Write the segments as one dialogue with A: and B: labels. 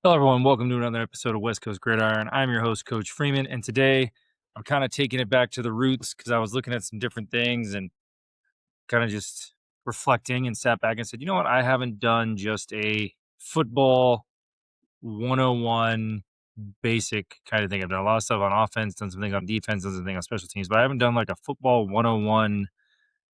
A: Hello, everyone. Welcome to another episode of West Coast Gridiron. I'm your host, Coach Freeman, and today I'm kind of taking it back to the roots because I was looking at some different things and kind of just reflecting and sat back and said, you know what? I haven't done just a football 101 basic kind of thing. I've done a lot of stuff on offense, done some things on defense, done some things on special teams, but I haven't done like a football 101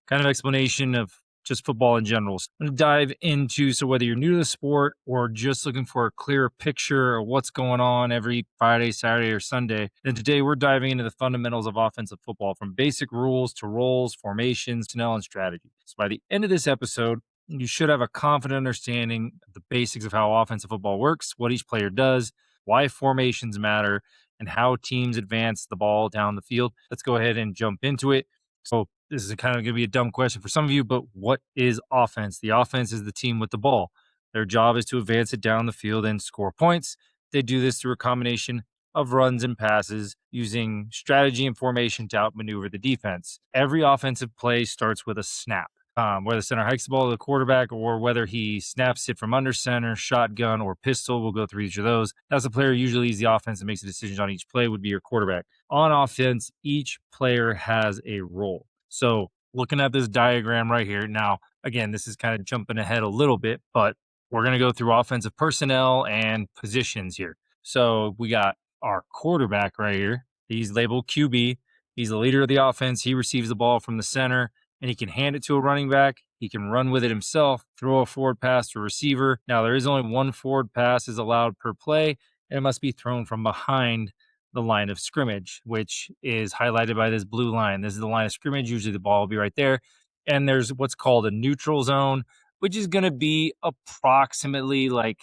A: kind of explanation of just football in general. So I'm going to dive into, so whether you're new to the sport or just looking for a clearer picture of what's going on every Friday, Saturday, or Sunday, then today we're diving into the fundamentals of offensive football, from basic rules to roles, formations, personnel, and strategy. So by the end of this episode, you should have a confident understanding of the basics of how offensive football works, what each player does, why formations matter, and how teams advance the ball down the field. Let's go ahead and jump into it. So this is kind of going to be a dumb question for some of you, but what is offense? The offense is the team with the ball. Their job is to advance it down the field and score points. They do this through a combination of runs and passes using strategy and formation to outmaneuver the defense. Every offensive play starts with a snap. Whether the center hikes the ball to the quarterback or whether he snaps it from under center, shotgun, or pistol, we'll go through each of those. As the player usually leads the offense and makes a decision on each play would be your quarterback. On offense, each player has a role. So looking at this diagram right here, now, again, this is kind of jumping ahead a little bit, but we're going to go through offensive personnel and positions here. So we got our quarterback right here. He's labeled QB. He's the leader of the offense. He receives the ball from the center, and he can hand it to a running back. He can run with it himself, throw a forward pass to a receiver. Now, there is only one forward pass is allowed per play, and it must be thrown from behind the line of scrimmage, which is highlighted by this blue line. This is the line of scrimmage. Usually the ball will be right there. And there's what's called a neutral zone, which is going to be approximately like,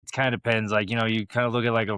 A: it kind of depends. Like, you kind of look at like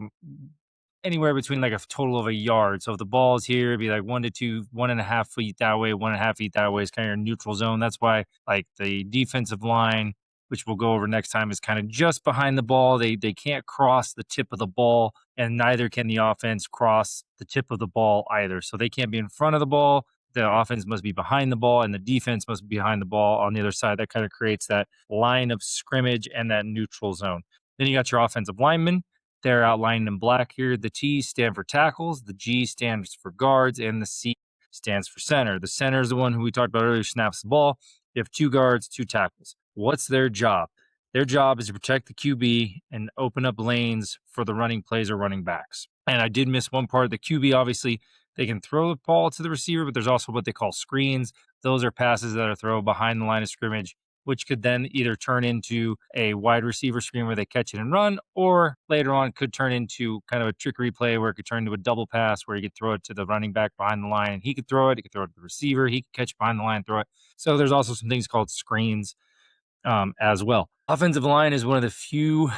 A: anywhere between like a total of a yard. So if the ball is here, it'd be like 1 to 2, 1.5 feet that way, 1.5 feet that way is kind of your neutral zone. That's why like the defensive line, which we'll go over next time, is kind of just behind the ball. They can't cross the tip of the ball, and neither can the offense cross the tip of the ball either. So they can't be in front of the ball. The offense must be behind the ball, and the defense must be behind the ball on the other side. That kind of creates that line of scrimmage and that neutral zone. Then you got your offensive linemen. They're outlined in black here. The T stand for tackles, the G stands for guards, and the C stands for center. The center is the one who we talked about earlier, snaps the ball. You have 2 guards, 2 tackles. What's their job? Their job is to protect the QB and open up lanes for the running plays or running backs. And I did miss one part. The QB, obviously, they can throw the ball to the receiver, but there's also what they call screens. Those are passes that are thrown behind the line of scrimmage, which could then either turn into a wide receiver screen where they catch it and run, or later on could turn into kind of a trickery play where it could turn into a double pass where you could throw it to the running back behind the line. He could throw it. He could throw it to the receiver. He could catch behind the line and throw it. So there's also some things called screens as well. Offensive line is one of the few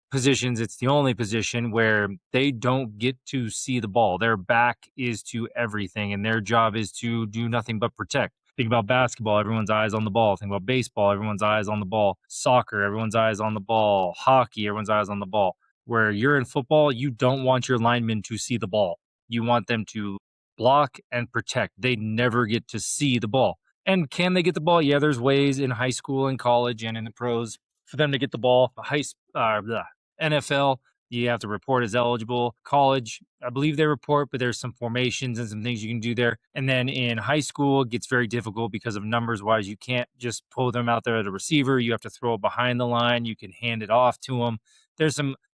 A: positions, it's the only position where they don't get to see the ball. Their back is to everything, and their job is to do nothing but protect. Think about basketball, everyone's eyes on the ball. Think about baseball, everyone's eyes on the ball. Soccer, everyone's eyes on the ball. Hockey, everyone's eyes on the ball. Where you're in football, you don't want your linemen to see the ball. You want them to block and protect. They never get to see the ball. And can they get the ball? Yeah, there's ways in high school and college and in the pros for them to get the ball. NFL, you have to report as eligible. College, I believe they report, but there's some formations and some things you can do there. And then in high school, it gets very difficult because of numbers wise. You can't just pull them out there at a receiver. You have to throw it behind the line. You can hand it off to them.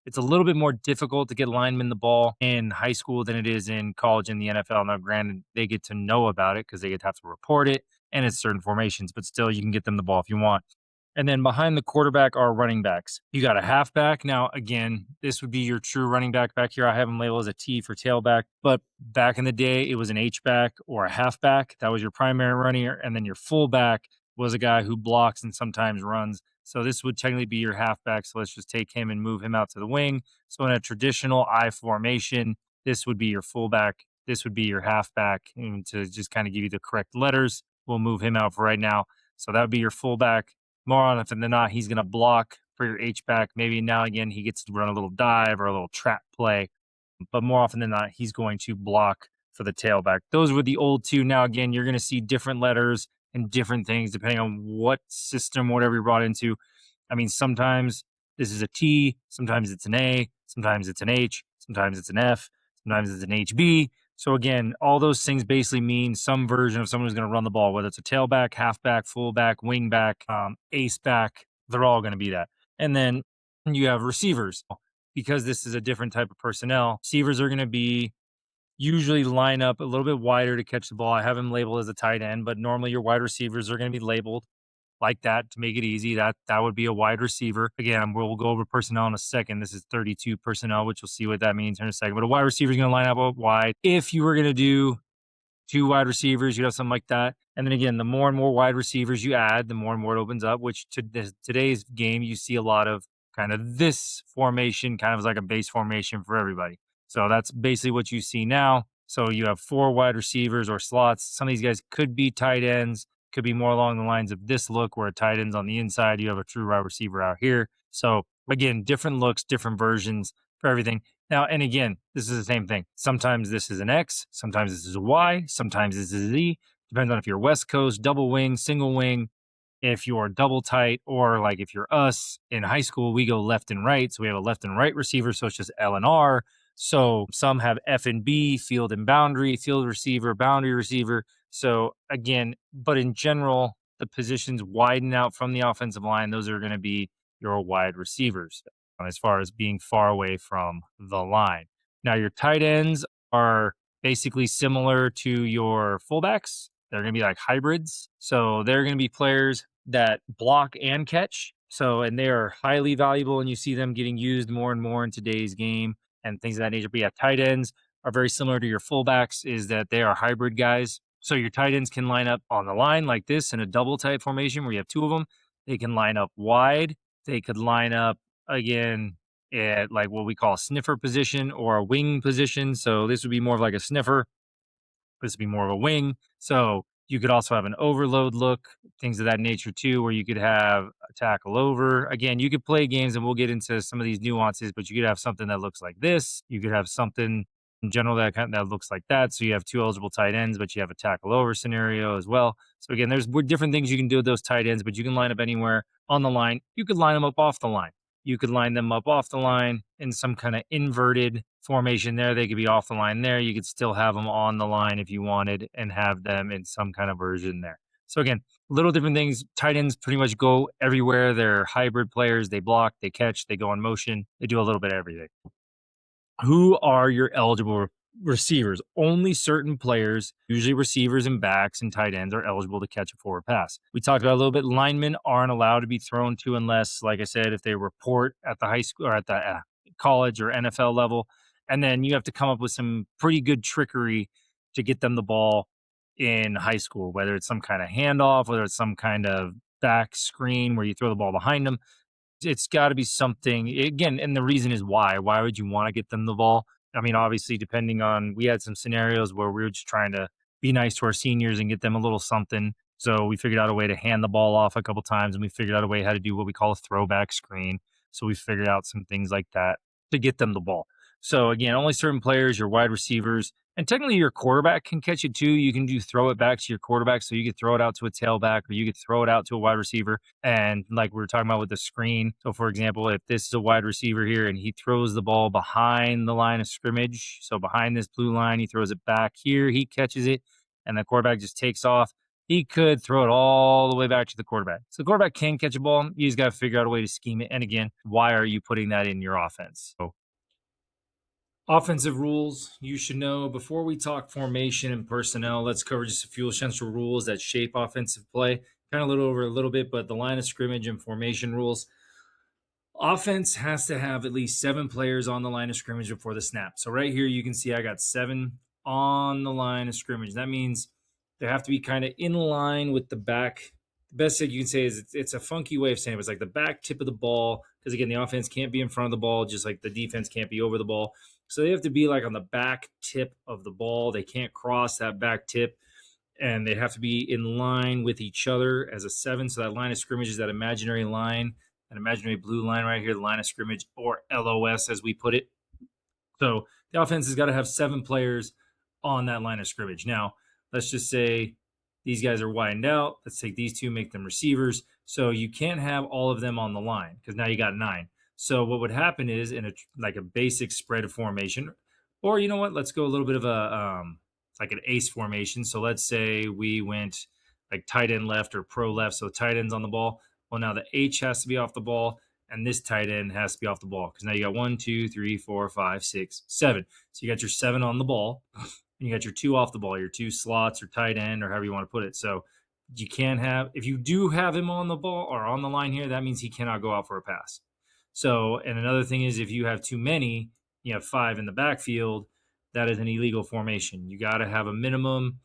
A: It's a little bit more difficult to get linemen the ball in high school than it is in college and the NFL. Now, granted, they get to know about it because they get to have to report it, and it's certain formations, but still you can get them the ball if you want. And then behind the quarterback are running backs. You got a halfback. Now, again, this would be your true running back back here. I have them labeled as a T for tailback, but back in the day, it was an H-back or a halfback. That was your primary runner. And then your fullback was a guy who blocks and sometimes runs. So this would technically be your halfback. So let's just take him and move him out to the wing. So in a traditional I formation, this would be your fullback. This would be your halfback. And to just kind of give you the correct letters, we'll move him out for right now. So that would be your fullback. More often than not, he's going to block for your H-back. Maybe now again, he gets to run a little dive or a little trap play. But more often than not, he's going to block for the tailback. Those were the old 2. Now, again, you're going to see different letters and different things depending on what system, whatever you're brought into. I mean, sometimes This is a T, sometimes it's an A, sometimes it's an H, sometimes it's an F, sometimes it's an HB. So again, all those things basically mean some version of someone who's going to run the ball, whether it's a tailback, halfback, fullback, wingback, ace back. They're all going to be that. And then you have receivers. Because this is a different type of personnel, receivers are going to be usually line up a little bit wider to catch the ball. I have him labeled as a tight end, but normally your wide receivers are going to be labeled like that to make it easy. That would be a wide receiver. Again, we'll go over personnel in a second. This is 32 personnel, which we'll see what that means in a second. But a wide receiver is going to line up wide. If you were going to do 2 wide receivers, you have something like that. And then again, the more and more wide receivers you add, the more and more it opens up, which today's game, you see a lot of kind of this formation, kind of like a base formation for everybody. So that's basically what you see now. So you have 4 wide receivers or slots. Some of these guys could be tight ends, could be more along the lines of this look where a tight end's on the inside. You have a true wide receiver out here. So again, different looks, different versions for everything. Now, and again, this is the same thing. Sometimes this is an X, sometimes this is a Y, sometimes this is a Z. Depends on if you're West Coast, double wing, single wing, if you're double tight, or like if you're us in high school, we go left and right. So we have a left and right receiver. So it's just L and R. So some have F and B, field and boundary, field receiver, boundary receiver. So again, but in general, the positions widen out from the offensive line. Those are going to be your wide receivers as far as being far away from the line. Now, your tight ends are basically similar to your fullbacks. They're going to be like hybrids. So they're going to be players that block and catch. So, and they are highly valuable, and you see them getting used more and more in today's game and things of that nature. But yeah, tight ends are very similar to your fullbacks, is that they are hybrid guys. So your tight ends can line up on the line like this in a double type formation where you have 2 of them. They can line up wide. They could line up again at like what we call a sniffer position or a wing position. So this would be more of like a sniffer. This would be more of a wing. So you could also have an overload look, things of that nature too, where you could have a tackle over. Again, you could play games, and we'll get into some of these nuances, but you could have something that looks like this. You could have something in general that looks like that. So you have 2 eligible tight ends, but you have a tackle over scenario as well. So again, there's different things you can do with those tight ends, but you can line up anywhere on the line. You could line them up off the line. You could line them up off the line in some kind of inverted formation there. They could be off the line there. You could still have them on the line if you wanted and have them in some kind of version there. So again, little different things. Tight ends pretty much go everywhere. They're hybrid players. They block, they catch, they go in motion. They do a little bit of everything. Who are your eligible receivers? Only certain players, usually receivers and backs and tight ends, are eligible to catch a forward pass. We talked about a little bit. Linemen aren't allowed to be thrown to unless, like I said, if they report at the high school or at the college or NFL level. And then you have to come up with some pretty good trickery to get them the ball in high school, whether it's some kind of handoff, whether it's some kind of back screen where you throw the ball behind them. It's got to be something, again, and the reason is why would you want to get them the ball? I mean, obviously, depending on, we had some scenarios where we were just trying to be nice to our seniors and get them a little something. So we figured out a way to hand the ball off a couple times, and we figured out a way how to do what we call a throwback screen. So we figured out some things like that to get them the ball. So again, only certain players, your wide receivers, and technically your quarterback can catch it too. You can do throw it back to your quarterback. So you could throw it out to a tailback, or you could throw it out to a wide receiver. And like we were talking about with the screen. So for example, if this is a wide receiver here and he throws the ball behind the line of scrimmage, so behind this blue line, he throws it back here, he catches it, and the quarterback just takes off. He could throw it all the way back to the quarterback. So the quarterback can catch a ball. You just got to figure out a way to scheme it. And again, why are you putting that in your offense? So offensive rules you should know. Before we talk formation and personnel, let's cover just a few essential rules that shape offensive play. Kind of over a little bit, but the line of scrimmage and formation rules. Offense has to have at least 7 players on the line of scrimmage before the snap. So right here, you can see I got 7 on the line of scrimmage. That means they have to be kind of in line with the back. The best thing you can say is it's a funky way of saying it. It's like the back tip of the ball, because again, the offense can't be in front of the ball, just like the defense can't be over the ball. So they have to be like on the back tip of the ball. They can't cross that back tip, and they have to be in line with each other as a 7. So that line of scrimmage is that imaginary line, an imaginary blue line right here, the line of scrimmage, or LOS as we put it. So the offense has got to have 7 players on that line of scrimmage. Now, let's just say these guys are widened out. Let's take these 2, make them receivers. So you can't have all of them on the line, because now you got 9. So what would happen is in like a basic spread formation, or you know what, let's go a little bit of a like an ace formation. So let's say we went like tight end left or pro left. So tight end's on the ball. Well, now the H has to be off the ball, and this tight end has to be off the ball because now you got 1, 2, 3, 4, 5, 6, 7. So you got your 7 on the ball, and you got your 2 off the ball, your 2 slots or tight end or however you want to put it. So you can't have, if you do have him on the ball or on the line here, that means he cannot go out for a pass. So, and another thing is if you have too many, you have 5 in the backfield, that is an illegal formation. You got to have a minimum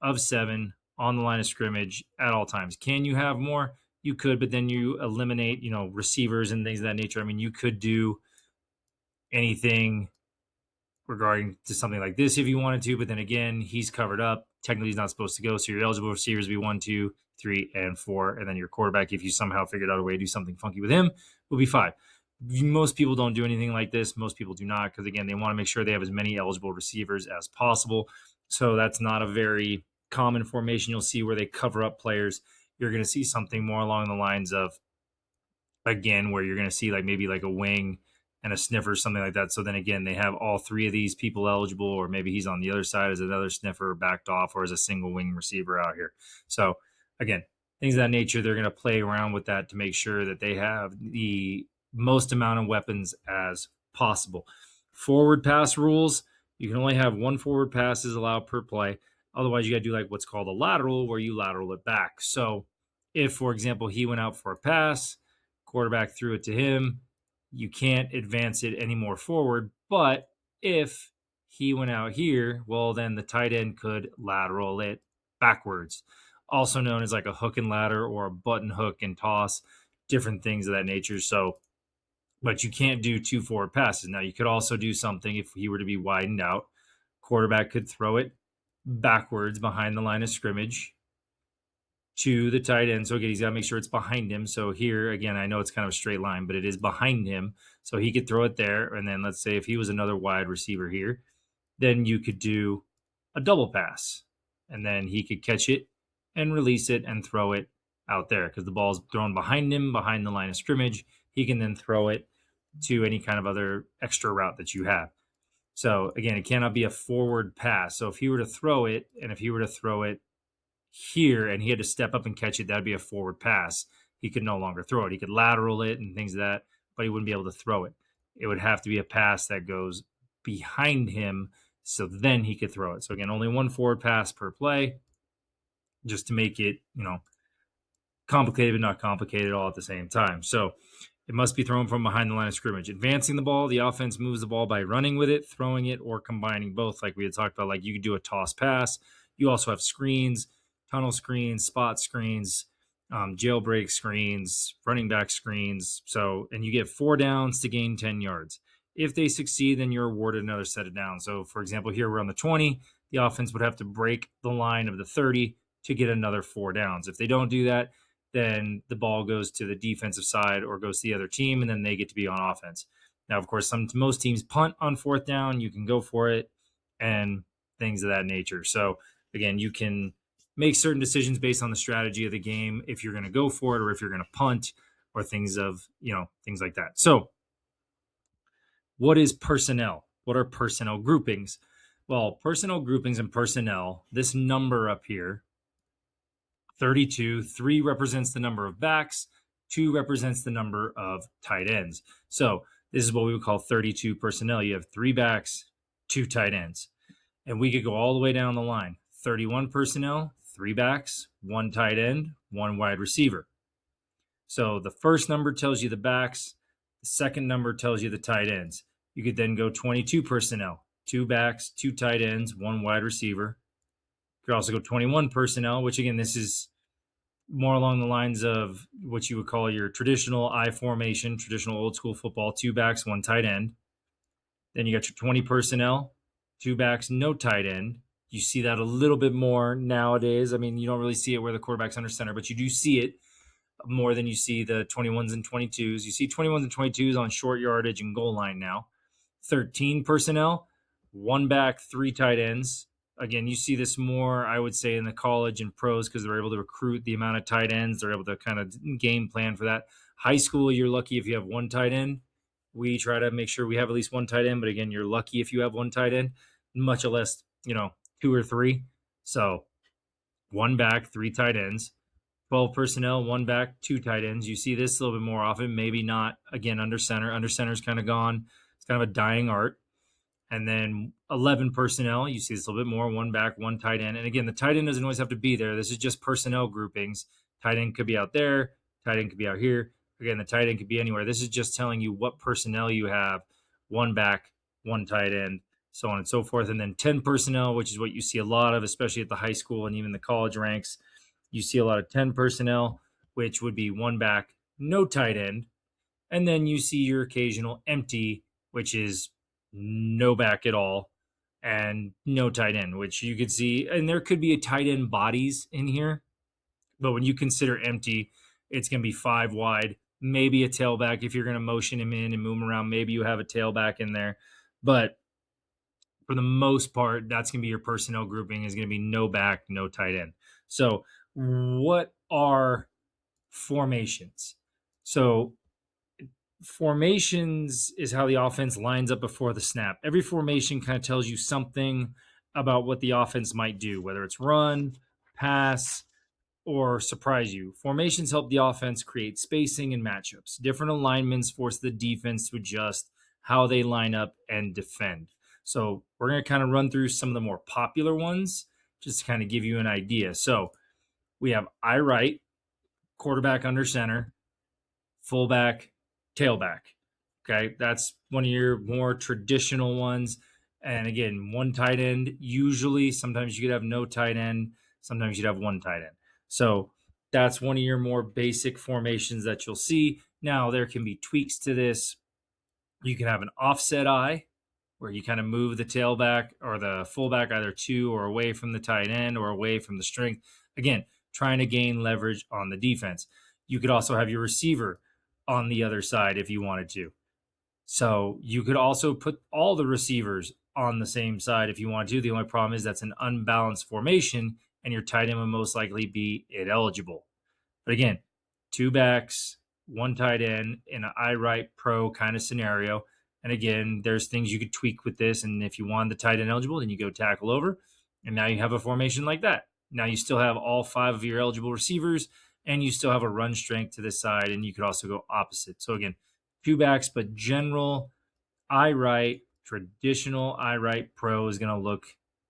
A: of 7 on the line of scrimmage at all times. Can you have more? You could, but then you eliminate, receivers and things of that nature. I mean, you could do anything regarding to something like this if you wanted to, but then again, he's covered up. Technically, he's not supposed to go. So your eligible receivers be 1, 2, 3, and 4. And then your quarterback, if you somehow figured out a way to do something funky with him, will be 5. Most people don't do anything like this. Most people do not, because again, they want to make sure they have as many eligible receivers as possible. So that's not a very common formation you'll see where they cover up players. You're going to see something more along the lines of, again, where you're going to see like maybe like a wing and a sniffer, something like that. So then again, they have all 3 of these people eligible, or maybe he's on the other side as another sniffer backed off, or as a single wing receiver out here. So again, things of that nature, they're going to play around with that to make sure that they have the most amount of weapons as possible. Forward pass rules, you can only have 1 forward pass is allowed per play. Otherwise, you got to do like what's called a lateral, where you lateral it back. So if, for example, he went out for a pass, quarterback threw it to him, you can't advance it any more forward. But if he went out here, well, then the tight end could lateral it backwards, also known as like a hook and ladder or a button hook and toss, different things of that nature. So, but you can't do 2 forward passes. Now, you could also do something if he were to be widened out. Quarterback could throw it backwards behind the line of scrimmage to the tight end. So again, he's got to make sure it's behind him. So here, again, I know it's kind of a straight line, but it is behind him. So he could throw it there. And then let's say if he was another wide receiver here, then you could do a double pass. And then he could catch it and release it and throw it out there because the ball's thrown behind him, behind the line of scrimmage. He can then throw it to any kind of other extra route that you have. So again, it cannot be a forward pass. So if he were to throw it, and if he were to throw it here and he had to step up and catch it, that'd be a forward pass. He could no longer throw it. He could lateral it and things like that, but he wouldn't be able to throw it. It would have to be a pass that goes behind him, so then he could throw it. So again, only 1 forward pass per play, just to make it, complicated but not complicated all at the same time. So it must be thrown from behind the line of scrimmage. Advancing the ball, the offense moves the ball by running with it, throwing it, or combining both, like we had talked about. Like you could do a toss pass. You also have screens, tunnel screens, spot screens, jailbreak screens, running back screens. So, and you get 4 downs to gain 10 yards. If they succeed, then you're awarded another set of downs. So, for example, here we're on the 20. The offense would have to break the line of the 30 to get another 4 downs. If they don't do that, then the ball goes to the defensive side or goes to the other team, and then they get to be on offense. Now, of course, most teams punt on 4th down. You can go for it and things of that nature. So, again, you can make certain decisions based on the strategy of the game if you're going to go for it or if you're going to punt or things like that. So, what is personnel? What are personnel groupings? Well, personnel groupings and personnel, this number up here, 32, 3 represents the number of backs, 2 represents the number of tight ends. So this is what we would call 32 personnel. You have 3 backs, 2 tight ends. And we could go all the way down the line. 31 personnel, 3 backs, 1 tight end, 1 wide receiver. So the first number tells you the backs. The second number tells you the tight ends. You could then go 22 personnel, 2 backs, 2 tight ends, 1 wide receiver. You could also go 21 personnel, which again, this is more along the lines of what you would call your traditional I formation, traditional old school football, 2 backs, 1 tight end. Then you got your 20 personnel, 2 backs, no tight end. You see that a little bit more nowadays. I mean, you don't really see it where the quarterback's under center, but you do see it more than you see the 21s and 22s. You see 21s and 22s on short yardage and goal line now. 13 personnel, 1 back, 3 tight ends. Again, you see this more, I would say, in the college and pros because they're able to recruit the amount of tight ends. They're able to kind of game plan for that. High school, you're lucky if you have 1 tight end. we try to make sure we have at least one tight end. But again, you're lucky if you have one tight end, much less, two or three. So one back, three tight ends, 12 personnel, one back, two tight ends. You see this a little bit more often, maybe not again under center. Under center is kind of gone. It's kind of a dying art. And then 11 personnel, you see this a little bit more, one back, one tight end. And again, the tight end doesn't always have to be there. This is just personnel groupings. Tight end could be out there. Tight end could be out here. Again, the tight end could be anywhere. This is just telling you what personnel you have, one back, one tight end, so on and so forth. And then 10 personnel, which is what you see a lot of, especially at the high school and even the college ranks. You see a lot of 10 personnel, which would be one back, no tight end. And then you see your occasional empty, which is no back at all and no tight end, which you could see. And there could be a tight end bodies in here. But when you consider empty, it's going to be 5 wide, maybe a tailback. If you're going to motion him in and move him around, maybe you have a tailback in there. But for the most part, that's going to be your personnel grouping is going to be no back, no tight end. So what are formations? So formations is how the offense lines up before the snap. Every formation kind of tells you something about what the offense might do, whether it's run, pass, or surprise you. Formations help the offense create spacing and matchups. Different alignments force the defense to adjust how they line up and defend. So we're going to kind of run through some of the more popular ones just to kind of give you an idea. So we have I right, quarterback under center, fullback, tailback. Okay, that's one of your more traditional ones. And again, one tight end. Usually, sometimes you could have no tight end. Sometimes you'd have one tight end. So that's one of your more basic formations that you'll see. Now, there can be tweaks to this. You can have an offset eye where you kind of move the tailback or the fullback either to or away from the tight end or away from the strength. Again, trying to gain leverage on the defense. You could also have your receiver on the other side if you wanted to. So you could also put all the receivers on the same side if you want to. The only problem is that's an unbalanced formation and your tight end would most likely be ineligible. But again, two backs, one tight end in an I right pro kind of scenario. And again, there's things you could tweak with this. And if you want the tight end eligible, then you go tackle over. And now you have a formation like that. Now you still have all 5 of your eligible receivers and you still have a run strength to this side. And you could also go opposite. So again, two backs, but general I right, traditional I right pro is going to look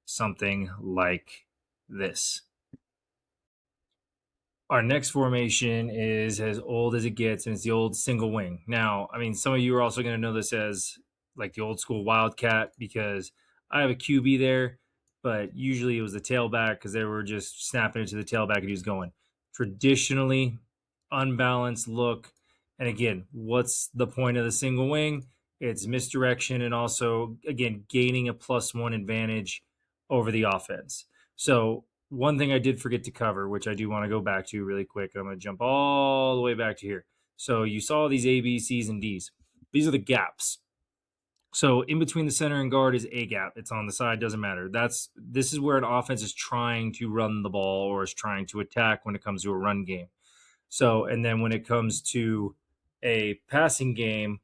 A: something like this. Our next formation is as old as it gets, and it's the old single wing. Now, I mean, some of you are also going to know this as like the old school Wildcat because I have a QB there, but usually it was the tailback because they were just snapping it to the tailback and he was going. Traditionally, unbalanced look. And again, what's the point of the single wing? It's misdirection and also, again, gaining a +1 advantage over the offense. So one thing I did forget to cover, which I do want to go back to really quick. I'm going to jump all the way back to here. So you saw these A, B, C's, and D's. These are the gaps. So in between the center and guard is a gap. It's on the side, doesn't matter. This is where an offense is trying to run the ball or is trying to attack when it comes to a run game. So, and then when it comes to a passing game,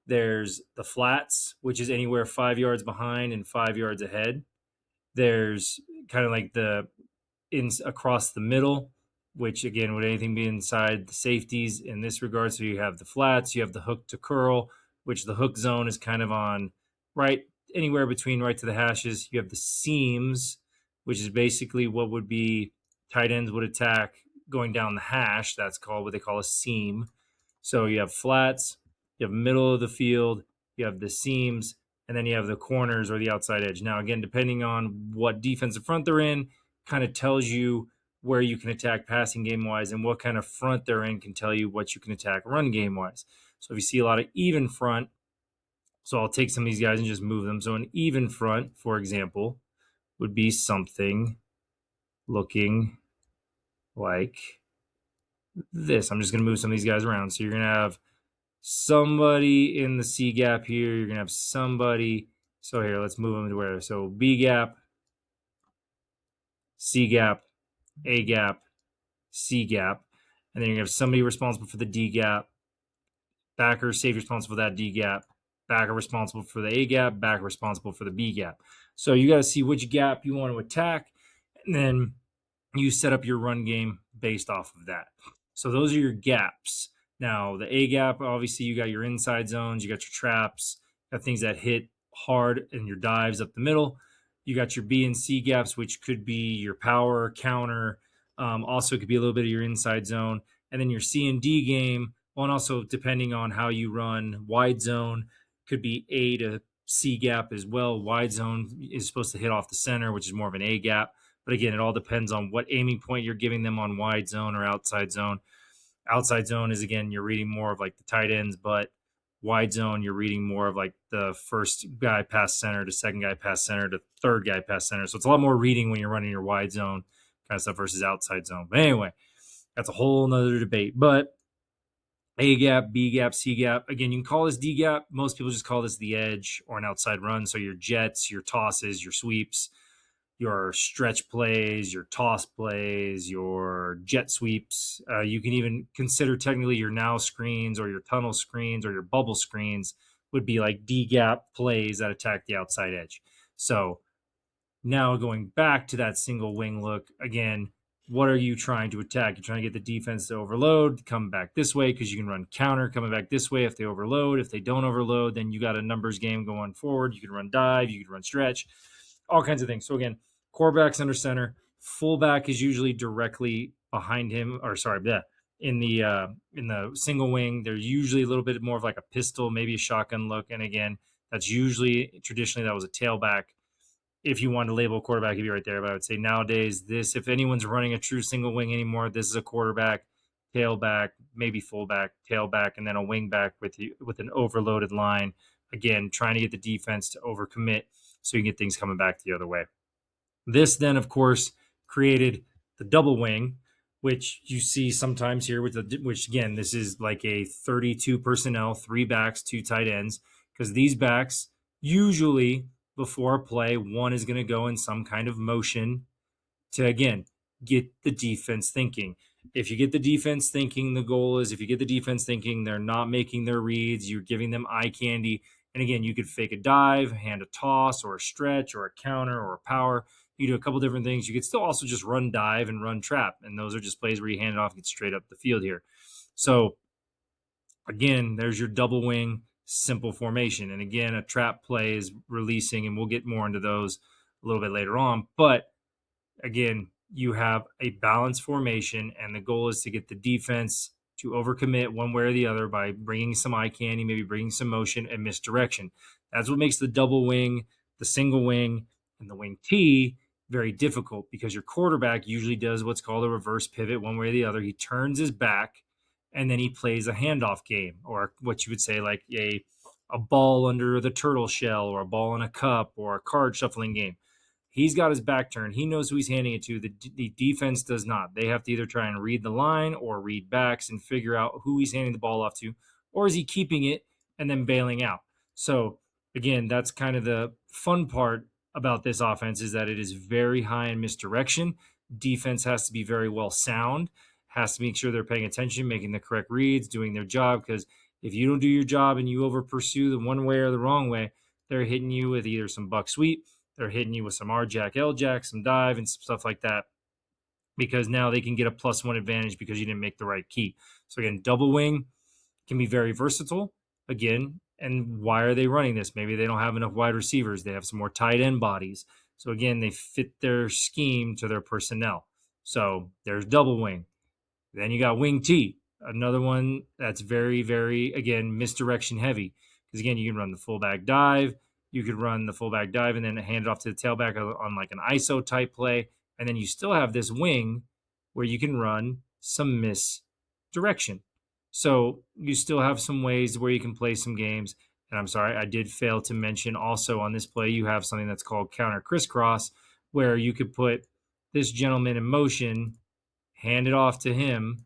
A: there's the flats, which is anywhere 5 yards behind and 5 yards ahead. There's kind of like the across the middle, which again, would anything be inside the safeties in this regard? So you have the flats, you have the hook to curl, which the hook zone is kind of on right anywhere between right to the hashes. You have the seams, which is basically what would be tight ends would attack going down the hash. That's called what they call a seam. So you have flats, you have middle of the field, you have the seams, and then you have the corners or the outside edge. Now, again, depending on what defensive front they're in, kind of tells you where you can attack passing game-wise, and what kind of front they're in can tell you what you can attack run game-wise. So if you see a lot of even front, so I'll take some of these guys and just move them. So an even front, for example, would be something looking like this. I'm just going to move some of these guys around. So you're going to have somebody in the C gap here. You're going to have somebody. So here, let's move them to where? So B gap, C gap, A gap, C gap. And then you're going to have somebody responsible for the D gap. Backer, safety responsible for that D gap. back are responsible for the A gap, back are responsible for the B gap. So you got to see which gap you want to attack, and then you set up your run game based off of that. So those are your gaps. Now, the A gap, obviously, you got your inside zones, you got your traps, got things that hit hard and your dives up the middle. You got your B and C gaps, which could be your power, counter. Also, it could be a little bit of your inside zone. And then your C and D game, well, and also depending on how you run wide zone, could be A to C gap as well. Wide zone is supposed to hit off the center, which is more of an A gap. But again, it all depends on what aiming point you're giving them on wide zone or outside zone. Outside zone is, again, you're reading more of like the tight ends, but wide zone, you're reading more of like the first guy past center to second guy past center to third guy past center. So it's a lot more reading when you're running your wide zone kind of stuff versus outside zone. But anyway, that's a whole nother debate. But A gap, B gap, C gap. Again, you can call this D gap. Most people just call this the edge or an outside run. So your jets, your tosses, your sweeps, your stretch plays, your toss plays, your jet sweeps. You can even consider technically your now screens or your tunnel screens or your bubble screens would be like D gap plays that attack the outside edge. So now going back to that single wing look, again, what are you trying to attack? You're trying to get the defense to overload, come back this way because you can run counter coming back this way if they overload. If they don't overload, then you got a numbers game going forward. You can run dive, you can run stretch, all kinds of things. So again, quarterback's under center. Fullback is usually directly behind him, or sorry, in the single wing. They're usually a little bit more of like a pistol, maybe a shotgun look. And again, that's usually traditionally that was a tailback. If you want to label a quarterback, it'd be right there. But I would say nowadays, this, if anyone's running a true single wing anymore, this is a quarterback, tailback, maybe fullback, tailback, and then a wing back with an overloaded line. Again, trying to get the defense to overcommit so you can get things coming back the other way. This then, of course, created the double wing, which you see sometimes here which again, this is like a 32 personnel, 3 backs, 2 tight ends, because these backs usually before a play, one is going to go in some kind of motion to, again, get the defense thinking. If you get the defense thinking, the goal is if you get the defense thinking, they're not making their reads, you're giving them eye candy. And again, you could fake a dive, hand a toss, or a stretch, or a counter, or a power. You do a couple different things. You could still also just run dive and run trap. And those are just plays where you hand it off and get straight up the field here. So again, there's your double wing simple formation. And again, a trap play is releasing, and we'll get more into those a little bit later on. But again, you have a balanced formation, and the goal is to get the defense to overcommit one way or the other by bringing some eye candy, maybe bringing some motion and misdirection. That's what makes the double wing, the single wing, and the wing T very difficult, because your quarterback usually does what's called a reverse pivot one way or the other. He turns his back, and then he plays a handoff game, or what you would say like a ball under the turtle shell, or a ball in a cup, or a card shuffling game. He's got his back turned. He knows who he's handing it to. The defense does not. They have to either try and read the line or read backs and figure out who he's handing the ball off to, or is he keeping it and then bailing out? So again, that's kind of the fun part about this offense, is that it is very high in misdirection. Defense has to be very well sound, has to make sure they're paying attention, making the correct reads, doing their job, because if you don't do your job and you over pursue the one way or the wrong way, they're hitting you with either some buck sweep, they're hitting you with some R-Jack, L-Jack, some dive, and stuff like that, because now they can get a +1 advantage because you didn't make the right key. So again, double wing can be very versatile. Again, and why are they running this? Maybe they don't have enough wide receivers. They have some more tight end bodies. So again, they fit their scheme to their personnel. So there's double wing. Then you got wing T, another one that's very, very, again, misdirection heavy. Because again, you can run the fullback dive. You could run the fullback dive and then hand it off to the tailback on like an ISO type play. And then you still have this wing where you can run some misdirection. So you still have some ways where you can play some games. And I'm sorry, I did fail to mention also on this play, you have something that's called counter crisscross, where you could put this gentleman in motion, hand it off to him,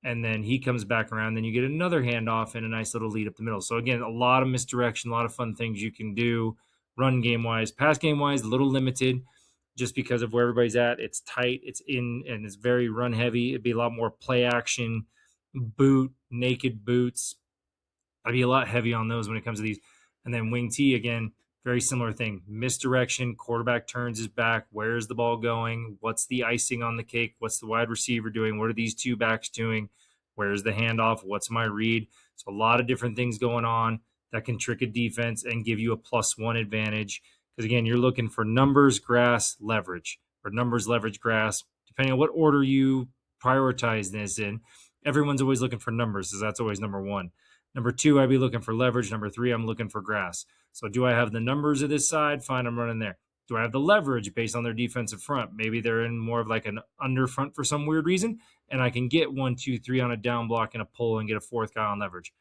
A: and then he comes back around. Then you get another handoff and a nice little lead up the middle. So again, a lot of misdirection, a lot of fun things you can do run game-wise. Pass game-wise, a little limited just because of where everybody's at. It's tight, it's in, and it's very run-heavy. It'd be a lot more play action, boot, naked boots. I'd be a lot heavy on those when it comes to these. And then wing T, again, very similar thing. Misdirection, quarterback turns his back. Where's the ball going? What's the icing on the cake? What's the wide receiver doing? What are these two backs doing? Where's the handoff? What's my read? So a lot of different things going on that can trick a defense and give you a +1 advantage. Because again, you're looking for numbers, grass, leverage, or numbers, leverage, grass, depending on what order you prioritize this in. Everyone's always looking for numbers, so that's always number one. Number two, I'd be looking for leverage. Number three, I'm looking for grass. So do I have the numbers of this side? Fine, I'm running there. Do I have the leverage based on their defensive front? Maybe they're in more of like an under front for some weird reason, and I can get 1, 2, 3 on a down block and a pull and get a fourth guy on leverage.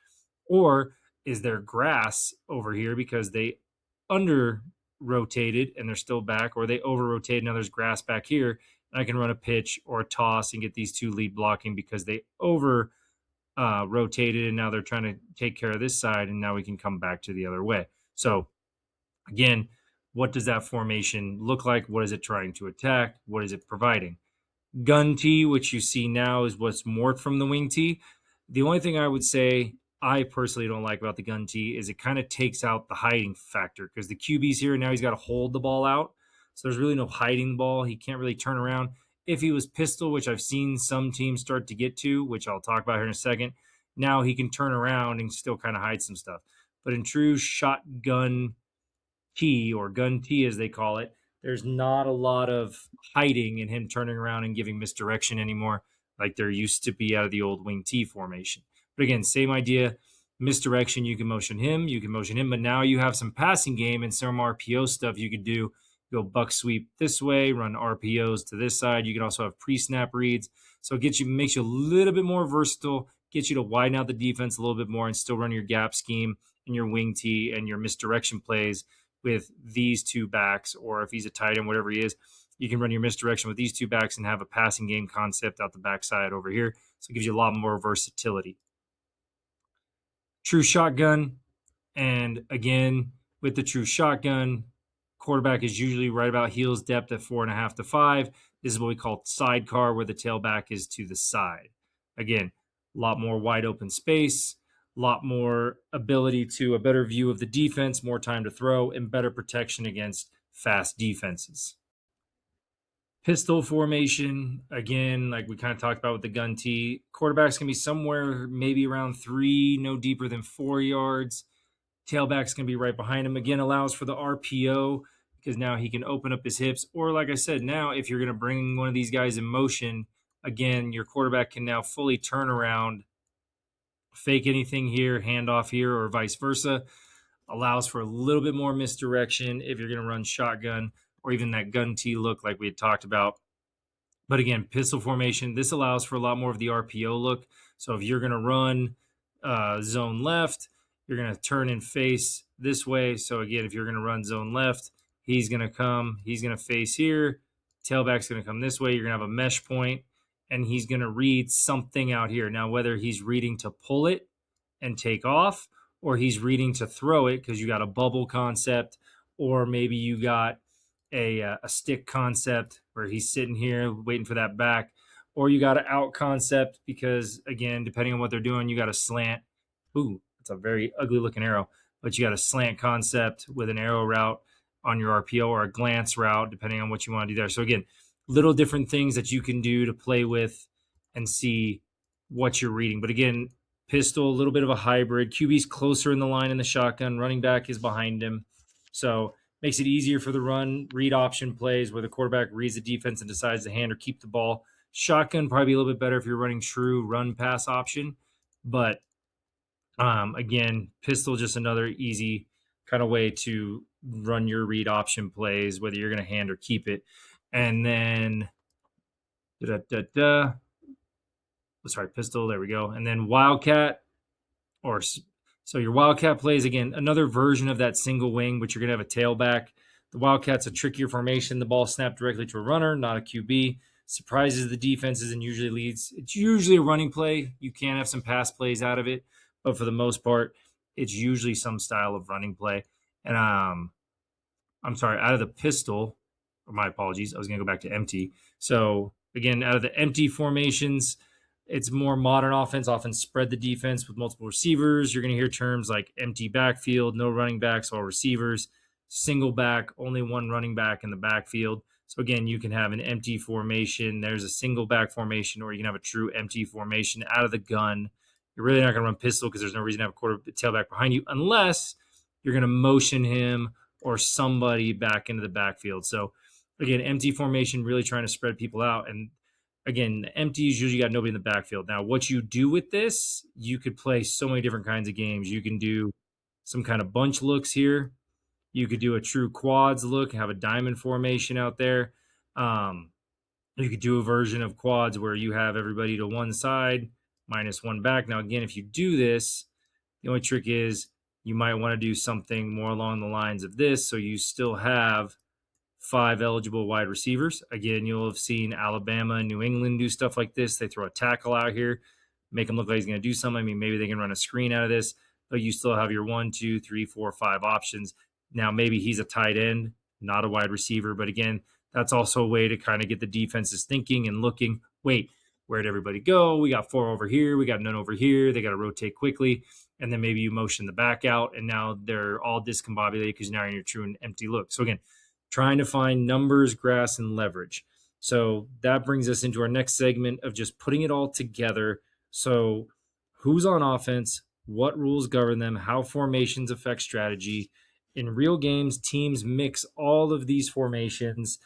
A: Or is there grass over here because they under rotated and they're still back, or they over rotated, now there's grass back here, and I can run a pitch or a toss and get these two lead blocking because they over rotated and now they're trying to take care of this side, and now we can come back to the other way. So again, what does that formation look like? What is it trying to attack? What is it providing? Gun T, which you see now, is what's morphed from the wing T. The only thing I would say I personally don't like about the gun T is it kind of takes out the hiding factor, because the QB's here and now he's got to hold the ball out. So there's really no hiding the ball. He can't really turn around. If he was pistol, which I've seen some teams start to get to, which I'll talk about here in a second, now he can turn around and still kind of hide some stuff. But in true shotgun T, or gun T as they call it, there's not a lot of hiding in him turning around and giving misdirection anymore like there used to be out of the old wing T formation. But again, same idea. Misdirection, you can motion him, but now you have some passing game and some RPO stuff you could do. Go buck sweep this way, run RPOs to this side. You can also have pre-snap reads. So it makes you a little bit more versatile, gets you to widen out the defense a little bit more and still run your gap scheme and your wing T and your misdirection plays with these two backs. Or if he's a tight end, whatever he is, you can run your misdirection with these two backs and have a passing game concept out the backside over here. So it gives you a lot more versatility. True shotgun. And again, with the true shotgun, quarterback is usually right about heels depth at 4.5 to 5. This is what we call sidecar, where the tailback is to the side. Again, a lot more wide open space, a lot more ability to a better view of the defense, more time to throw, and better protection against fast defenses. Pistol formation, again, like we kind of talked about with the gun T, quarterback's going to be somewhere maybe around 3, no deeper than 4 yards. Tailback's going to be right behind him. Again, allows for the RPO because now he can open up his hips. Or like I said, now if you're going to bring one of these guys in motion, again, your quarterback can now fully turn around, fake anything here, hand off here, or vice versa. Allows for a little bit more misdirection if you're going to run shotgun or even that gun T look like we had talked about. But again, pistol formation, this allows for a lot more of the RPO look. So if you're going to run zone left, you're going to turn and face this way. So again, if you're going to run zone left, he's going to face here. Tailback's going to come this way. You're going to have a mesh point, and he's going to read something out here. Now, whether he's reading to pull it and take off, or he's reading to throw it because you got a bubble concept, or maybe you got a stick concept where he's sitting here waiting for that back, or you got an out concept because, again, depending on what they're doing, you got a slant. Ooh, it's a very ugly looking arrow, but you got a slant concept with an arrow route on your RPO, or a glance route, depending on what you want to do there. So again, little different things that you can do to play with and see what you're reading. But again, pistol, a little bit of a hybrid. QB's closer in the line in the shotgun. Running back is behind him. So makes it easier for the run read option plays where the quarterback reads the defense and decides to hand or keep the ball. Shotgun probably a little bit better if you're running true run pass option. But again, pistol, just another easy kind of way to run your read option plays, whether you're going to hand or keep it. And then, pistol, there we go. And then wildcat, so your wildcat plays, again, another version of that single wing, but you're going to have a tailback. The wildcat's a trickier formation. The ball snapped directly to a runner, not a QB. Surprises the defenses and usually leads. It's usually a running play. You can have some pass plays out of it, but for the most part, it's usually some style of running play. And out of the pistol, or my apologies, I was going to go back to empty. So again, out of the empty formations, It's more modern offense, often spread the defense with multiple receivers. You're going to hear terms like empty backfield, no running backs, all receivers, single back, only one running back in the backfield. So again, you can have an empty formation. There's a single back formation, or you can have a true empty formation out of the gun. You're really not going to run pistol because there's no reason to have a tailback behind you unless you're going to motion him or somebody back into the backfield. So again, empty formation, really trying to spread people out. And again, the empties usually got nobody in the backfield. Now, what you do with this, you could play so many different kinds of games. You can do some kind of bunch looks here. You could do a true quads look, have a diamond formation out there. You could do a version of quads where you have everybody to one side, minus one back. Now, again, if you do this, the only trick is you might want to do something more along the lines of this, so you still have 5 eligible wide receivers. Again, you'll have seen Alabama and New England do stuff like this. They throw a tackle out here, make him look like he's going to do something. I mean, maybe they can run a screen out of this, but you still have your 1, 2, 3, 4, 5 options. Now, maybe he's a tight end, not a wide receiver. But again, that's also a way to kind of get the defenses thinking and looking, wait, where'd everybody go? We got 4 over here. We got none over here. They got to rotate quickly. And then maybe you motion the back out, and now they're all discombobulated because now you're in your true and empty look. So again, trying to find numbers, grass, and leverage. So that brings us into our next segment of just putting it all together. So who's on offense? What rules govern them? How formations affect strategy? In real games, teams mix all of these formations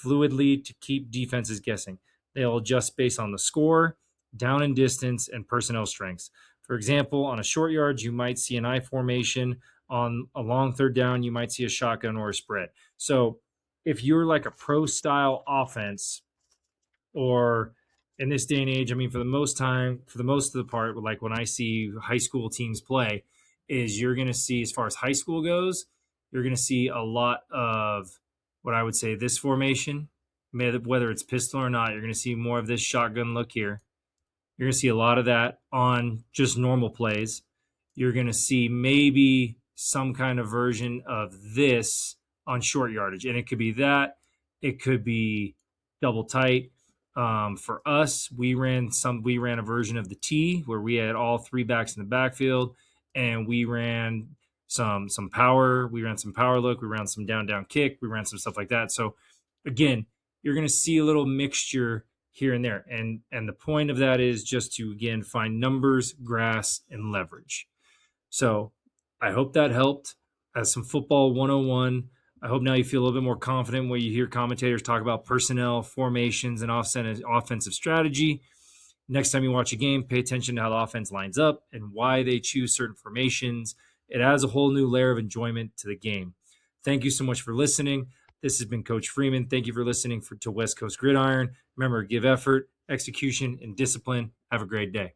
A: fluidly to keep defenses guessing. They'll adjust based on the score, down and distance, and personnel strengths. For example, on a short yard, you might see an I formation. On a long third down, you might see a shotgun or a spread. So if you're like a pro style offense, or in this day and age, I mean, for the most of the part, like when I see high school teams play, is you're going to see, as far as high school goes, you're going to see a lot of what I would say this formation, whether it's pistol or not. You're going to see more of this shotgun look here. You're going to see a lot of that on just normal plays. You're going to see maybe some kind of version of this on short yardage. And it could be that. It could be double tight. For us, we ran a version of the T where we had all 3 backs in the backfield, and we ran some power. We ran some power look. We ran some down kick. We ran some stuff like that. So again, you're going to see a little mixture here and there. And the point of that is just to, again, find numbers, grass, and leverage. So I hope that helped as some football 101. I hope now you feel a little bit more confident when you hear commentators talk about personnel, formations, and offensive strategy. Next time you watch a game, pay attention to how the offense lines up and why they choose certain formations. It adds a whole new layer of enjoyment to the game. Thank you so much for listening. This has been Coach Freeman. Thank you for listening to West Coast Gridiron. Remember, give effort, execution, and discipline. Have a great day.